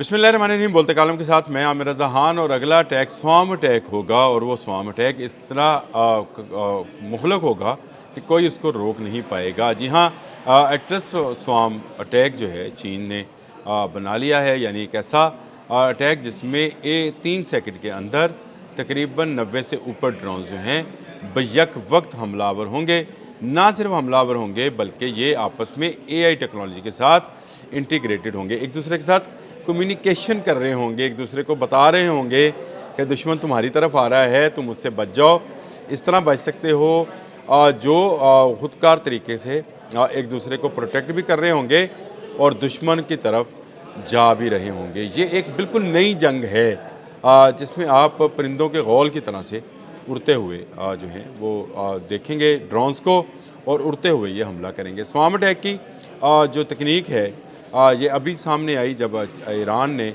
बिस्मिल्लाहिर्रहमानिर्रहीम। बोलते कालम के साथ मैं आमिर रज़ा खान और अगला अटैक स्वाम अटैक होगा और वो स्वाम अटैक इस तरह मुहलक होगा कि कोई उसको रोक नहीं पाएगा। जी हाँ, एट्लस स्वाम अटैक जो है चीन ने बना लिया है, यानी एक ऐसा अटैक जिसमें 3 सेकंड के अंदर तकरीबन 90 से ऊपर ड्रोन जो हैं बैक वक्त हमलावर होंगे। ना सिर्फ हमलावर होंगे बल्कि ये आपस में AI टेक्नोलॉजी के साथ इंटीग्रेटेड होंगे, एक दूसरे के साथ कम्युनिकेशन कर रहे होंगे, एक दूसरे को बता रहे होंगे कि दुश्मन तुम्हारी तरफ आ रहा है, तुम उससे बच जाओ। इस तरह बच सकते हो जो खुदकार तरीके से एक दूसरे को प्रोटेक्ट भी कर रहे होंगे और दुश्मन की तरफ जा भी रहे होंगे। ये एक बिल्कुल नई जंग है जिसमें आप परिंदों के गौल की तरह से उड़ते हुए जो हैं वो देखेंगे ड्रोन्स को और उड़ते हुए ये हमला करेंगे। स्वाम अटैक की जो तकनीक है ये अभी सामने आई जब ईरान ने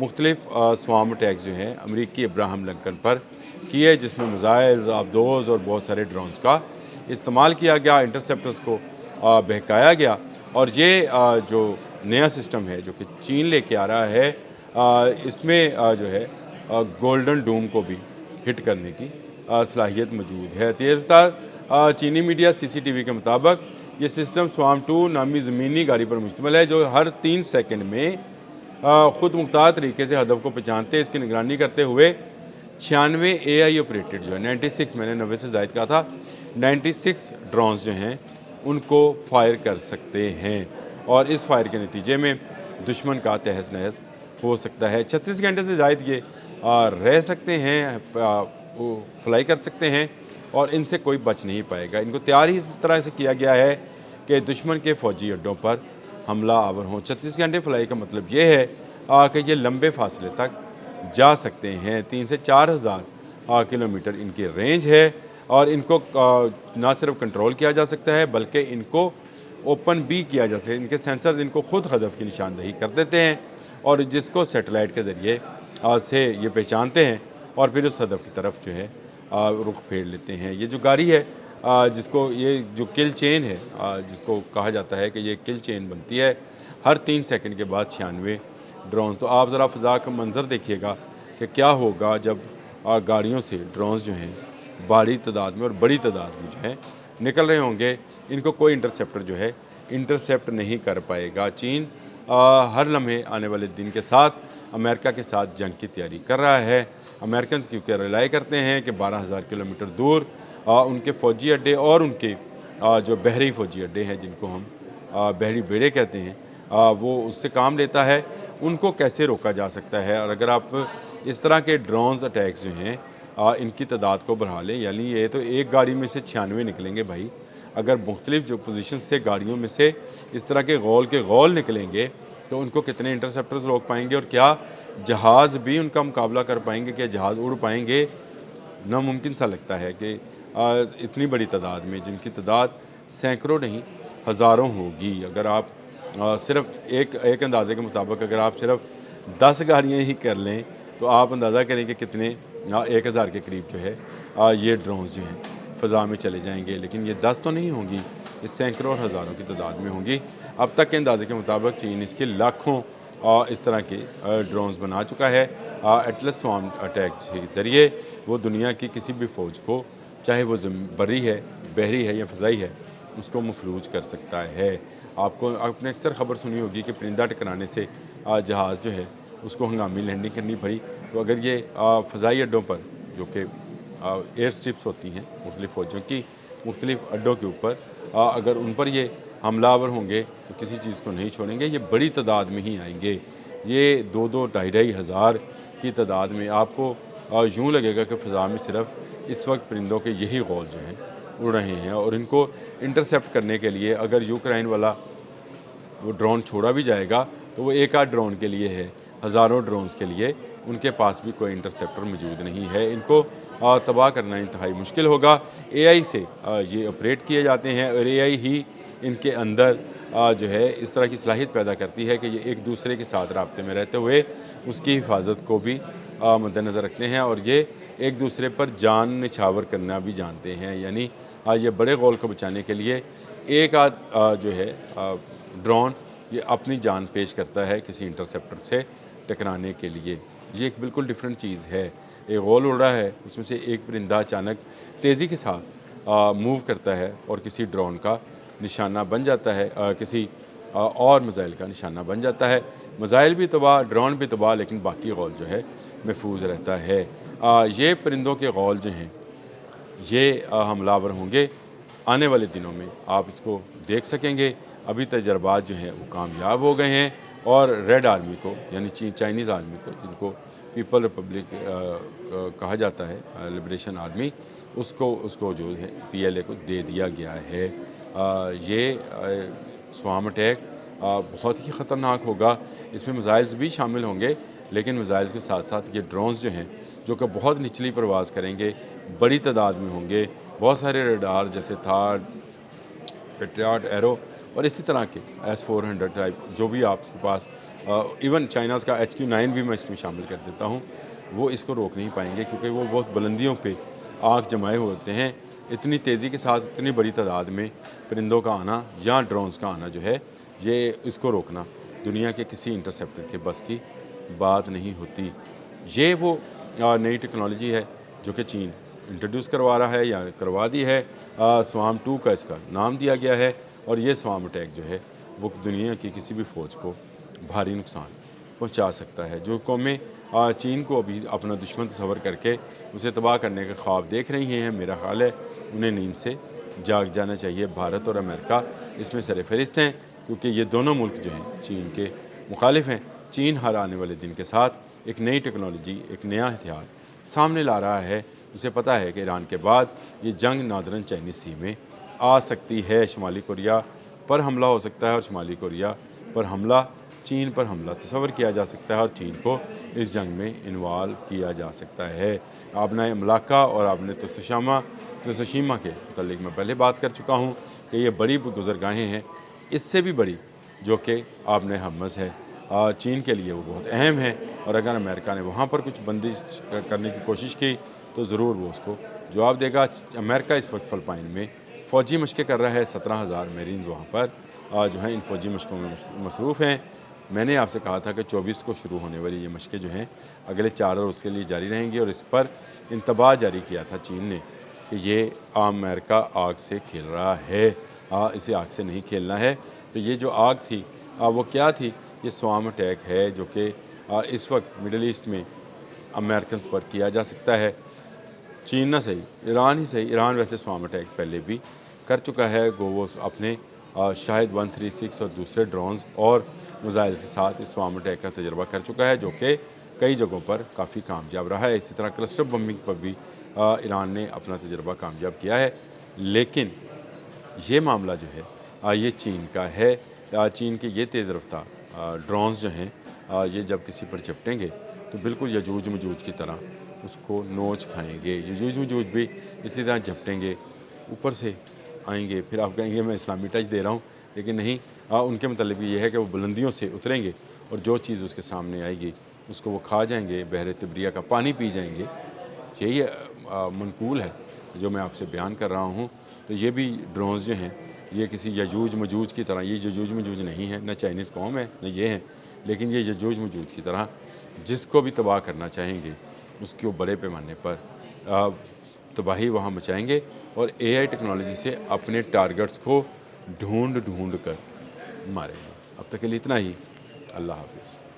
मुख्तलिफ स्वाम अटैक्स जो हैं अमरीकी अब्राहम लिंकन पर किए, जिसमें मिसाइल्स, आबदोज़ और बहुत सारे ड्रोन्स का इस्तेमाल किया गया, इंटरसेप्टर्स को बहकाया गया। और ये जो नया सिस्टम है जो कि चीन लेके आ रहा है, इसमें जो है गोल्डन डूम को भी हिट करने की सलाहियत मौजूद है। तेज़ रफ्तार चीनी मीडिया CCTV के मुताबिक ये सिस्टम स्वाम 2 नामी ज़मीनी गाड़ी पर मुश्तमिल है जो हर 3 सेकंड में ख़ुद मुख्तार तरीके से हदफ को पहचानते हैं। इसकी निगरानी करते हुए 96 AI ऑपरेटेड जो है 96, मैंने 90 से ज़ायद कहा था, 96 ड्रोन्स जो हैं उनको फायर कर सकते हैं और इस फायर के नतीजे में दुश्मन का तहस नहस हो सकता है। 36 घंटे से ज़ायद ये रह सकते हैं, फ्लाई कर सकते हैं और इनसे कोई बच नहीं पाएगा। इनको तैयार ही इस तरह से किया गया है कि दुश्मन के फ़ौजी अड्डों पर हमला आवर हों। 36 घंटे फ्लाई का मतलब ये है कि ये लंबे फासले तक जा सकते हैं। 3 से 4 हज़ार किलोमीटर इनकी रेंज है और इनको ना सिर्फ कंट्रोल किया जा सकता है बल्कि इनको ओपन भी किया जा सकता है। इनके सेंसर्स इनको खुद हदफ की निशानदही कर देते हैं और जिसको सेटेलाइट के ज़रिए से ये पहचानते हैं और फिर उस हदफ की तरफ जो है रुख फेर लेते हैं। ये जो गाड़ी है जिसको ये जो किल चेन है जिसको कहा जाता है कि ये किल चेन बनती है हर 3 सेकंड के बाद 96 ड्रोन्स। तो आप ज़रा फ़ज़ा का मंज़र देखिएगा कि क्या होगा जब गाड़ियों से ड्रोन्स जो हैं भारी तादाद में और बड़ी तादाद में जो है निकल रहे होंगे। इनको कोई इंटरसेप्टर जो है इंटरसेप्ट नहीं कर पाएगा। चीन हर लम्हे आने वाले दिन के साथ अमेरिका के साथ जंग की तैयारी कर रहा है। अमेरिकन क्योंकि रिलाई करते हैं कि 12,000 किलोमीटर दूर उनके फ़ौजी अड्डे और उनके जो बहरी फ़ौजी अड्डे हैं जिनको हम बहरी बेड़े कहते हैं वो उससे काम लेता है। उनको कैसे रोका जा सकता है और अगर आप इस तरह के ड्रोन्स अटैक्स जो हैं इनकी तादाद को बढ़ा लें, यानी ये तो एक गाड़ी में से 96 निकलेंगे भाई। अगर मुख्तलिफ जो पोजीशन से गाड़ियों में से इस तरह के गौल निकलेंगे तो उनको कितने इंटरसेप्टर्स रोक पाएंगे और क्या जहाज़ भी उनका मुकाबला कर पाएंगे? क्या जहाज़ उड़ पाएंगे? नामुमकिन सा लगता है कि इतनी बड़ी तादाद में, जिनकी तादाद सैकड़ों नहीं हज़ारों होगी। अगर आप सिर्फ एक अंदाजे के मुताबिक अगर आप सिर्फ 10 गाड़ियाँ ही कर लें तो आप अंदाज़ा करें कि कितने 1000 के करीब जो है ये ड्रोन्स जो हैं फ़ज़ा में चले जाएंगे। लेकिन ये 10 तो नहीं होंगी, ये सैकड़ों और हज़ारों की तादाद में होंगी। अब तक के अंदाजे के मुताबिक चीन इसके लाखों इस तरह के ड्रोन्स बना चुका है। एटलस स्वाम अटैक के ज़रिए वो दुनिया की किसी भी फ़ौज को, चाहे वो बरी है, बहरी है या फ़ज़ाई है, उसको मफलूज कर सकता है। आपने अक्सर ख़बर सुनी होगी कि परिंदा टकराने से जहाज़ जो है उसको हंगामी लैंडिंग करनी पड़ी। तो अगर ये फ़ज़ाई अड्डों पर जो कि एयर स्ट्रिप्स होती हैं मुख्तलिफ़ फ़ौजों की मुख्तलिफ़ अड्डों के ऊपर, अगर उन पर ये हमलावर होंगे तो किसी चीज़ को नहीं छोड़ेंगे। ये बड़ी तादाद में ही आएंगे। ये 2-2, 2.5 हज़ार की तादाद में आपको यूँ लगेगा कि फ़ज़ा में सिर्फ इस वक्त परिंदों के यही गौल जो हैं उड़ रहे हैं और इनको इंटरसेप्ट करने के लिए अगर यूक्रेन वाला वो ड्रोन छोड़ा भी जाएगा तो वो एक आध ड्रोन के लिए है, हज़ारों ड्रोन्स के लिए उनके पास भी कोई इंटरसेप्टर मौजूद नहीं है। इनको तबाह करना इंतहाई मुश्किल होगा। AI से ये ऑपरेट किए जाते हैं और AI ही इनके अंदर जो है इस तरह की सलाहियत पैदा करती है कि ये एक दूसरे के साथ राब्ते में रहते हुए उसकी हिफाजत को भी मद्देनज़र रखते हैं और ये एक दूसरे पर जान निछावर करना भी जानते हैं। यानी ये बड़े गौल को बचाने के लिए एक आध जो है ड्रोन ये अपनी जान पेश करता है किसी इंटरसेप्टर से टकराने के लिए। ये एक बिल्कुल डिफरेंट चीज़ है। एक गोल उड़ रहा है, उसमें से एक परिंदा अचानक तेज़ी के साथ मूव करता है और किसी ड्रोन का निशाना बन जाता है, किसी और मिज़ाइल का निशाना बन जाता है। मिज़ाइल भी तबाह, ड्रोन भी तबाह, लेकिन बाकी गौल जो है महफूज रहता है। ये परिंदों के गौल जो हैं ये हमलावर होंगे आने वाले दिनों में, आप इसको देख सकेंगे। अभी तजर्बात जो हैं वो कामयाब हो गए हैं और रेड आर्मी को यानी चाइनीज़ आर्मी को, जिनको पीपल रिपब्लिक कहा जाता है, लिबरेशन आर्मी, उसको उसको जो है PLA को दे दिया गया है। ये स्वाम अटैक बहुत ही ख़तरनाक होगा। इसमें मिज़ाइल्स भी शामिल होंगे, लेकिन मिज़ाइल्स के साथ साथ ये ड्रोन्स जो हैं जो कि बहुत निचली परवाज़ करेंगे, बड़ी तादाद में होंगे। बहुत सारे रडार जैसे था, पेट्रियट, एरो और इसी तरह के S-400 टाइप जो भी आपके पास, इवन चाइनाज़ का HQ-9 भी मैं इसमें शामिल कर देता हूँ, वो इसको रोक नहीं पाएंगे, क्योंकि वो बहुत बुलंदियों पे आग जमाए हुए होते हैं। इतनी तेज़ी के साथ इतनी बड़ी तादाद में परिंदों का आना या ड्रोन्स का आना जो है, ये इसको रोकना दुनिया के किसी इंटरसेप्टर के बस की बात नहीं होती। ये वो नई टेक्नोलॉजी है जो कि चीन इंट्रोड्यूस करवा रहा है या करवा दी है। स्वाम 2 का इसका नाम दिया गया है और ये स्वाम अटैक जो है वो दुनिया की किसी भी फ़ौज को भारी नुकसान पहुंचा सकता है। जो कौमें चीन को अभी अपना दुश्मन तस्वर करके उसे तबाह करने के ख्वाब देख रही हैं, मेरा ख्याल है उन्हें नींद से जाग जाना चाहिए। भारत और अमेरिका इसमें सरफ़हरिस्त हैं, क्योंकि ये दोनों मुल्क जो हैं चीन के मुखालिफ हैं। चीन हर आने वाले दिन के साथ एक नई टेक्नोलॉजी, एक नया हथियार सामने ला रहा है। उसे पता है कि ईरान के बाद ये जंग नादरन चाइनीज़ सी में आ सकती है। शुमाली कोरिया पर हमला हो सकता है और शुमाली कोरिया पर हमला चीन पर हमला तस्वर किया जा सकता है और चीन को इस जंग में इन्वॉल्व किया जा सकता है। आपने मलाका और आपने तोशिमा के मतलब मैं पहले बात कर चुका हूँ कि ये बड़ी गुज़रगाहें हैं, इससे भी बड़ी जो कि आपने हमस है चीन के लिए वो बहुत अहम है। और अगर अमेरिका ने वहाँ पर कुछ बंदिश करने की कोशिश की तो ज़रूर वो उसको जवाब देगा। अमेरिका इस वक्त फ़िलिपाइन में फ़ौजी मशक़ें कर रहा है। 17,000 मेरीन्स वहाँ पर जो हैं इन फ़ौजी मशक़ों में मसरूफ़ हैं। मैंने आपसे कहा था कि 24 को शुरू होने वाली ये मशक़ें जो हैं अगले 4 रोज़ के लिए जारी रहेंगी और इस पर इंतबाह जारी किया था चीन ने कि ये अमेरिका आग से खेल रहा है, इसे आग से नहीं खेलना है। तो ये जो आग थी वो क्या थी? ये स्वाम अटैक है जो कि इस वक्त मिडल ईस्ट में अमेरिकन पर किया जा सकता है। चीन ना सही, ईरान ही सही। ईरान वैसे स्वाम अटैक पहले भी कर चुका है, वो अपने शायद 136 और दूसरे ड्रोन्स और मिसाइल के साथ इस स्वाम अटैक का तजर्बा कर चुका है, जो कि कई जगहों पर काफ़ी कामयाब रहा है। इसी तरह क्लस्टर बम्बिंग पर भी ईरान ने अपना तजर्बा कामयाब किया है। लेकिन ये मामला जो है ये चीन का है। चीन के ये तेज़ रफ्तार ड्रोन्स जो हैं ये जब किसी पर झपटेंगे तो बिल्कुल यजूज मजूज की तरह उसको नोच खाएंगे। यजूज मजूज भी इसी तरह झपटेंगे, ऊपर से आएंगे, फिर आप कहेंगे मैं इस्लामी टच दे रहा हूँ, लेकिन नहीं। उनके मतलब ये है कि वो बुलंदियों से उतरेंगे और जो चीज़ उसके सामने आएगी उसको वो खा जाएंगे, बहरे तिब्रिया का पानी पी जाएंगे। यही मनकूल है जो मैं आपसे बयान कर रहा हूँ। तो ये भी ड्रोन्स जो हैं ये किसी यजूज मजूज की तरह, ये यजूज मजूज नहीं है, न चाइनीज़ कौम है न ये हैं, लेकिन ये यजूज मजूज की तरह जिसको भी तबाह करना चाहेंगे उसको बड़े पैमाने पर तबाही वहाँ मचाएंगे और AI टेक्नोलॉजी से अपने टारगेट्स को ढूंढ कर मारेंगे। अब तक के लिए इतना ही। अल्लाह हाफिज़।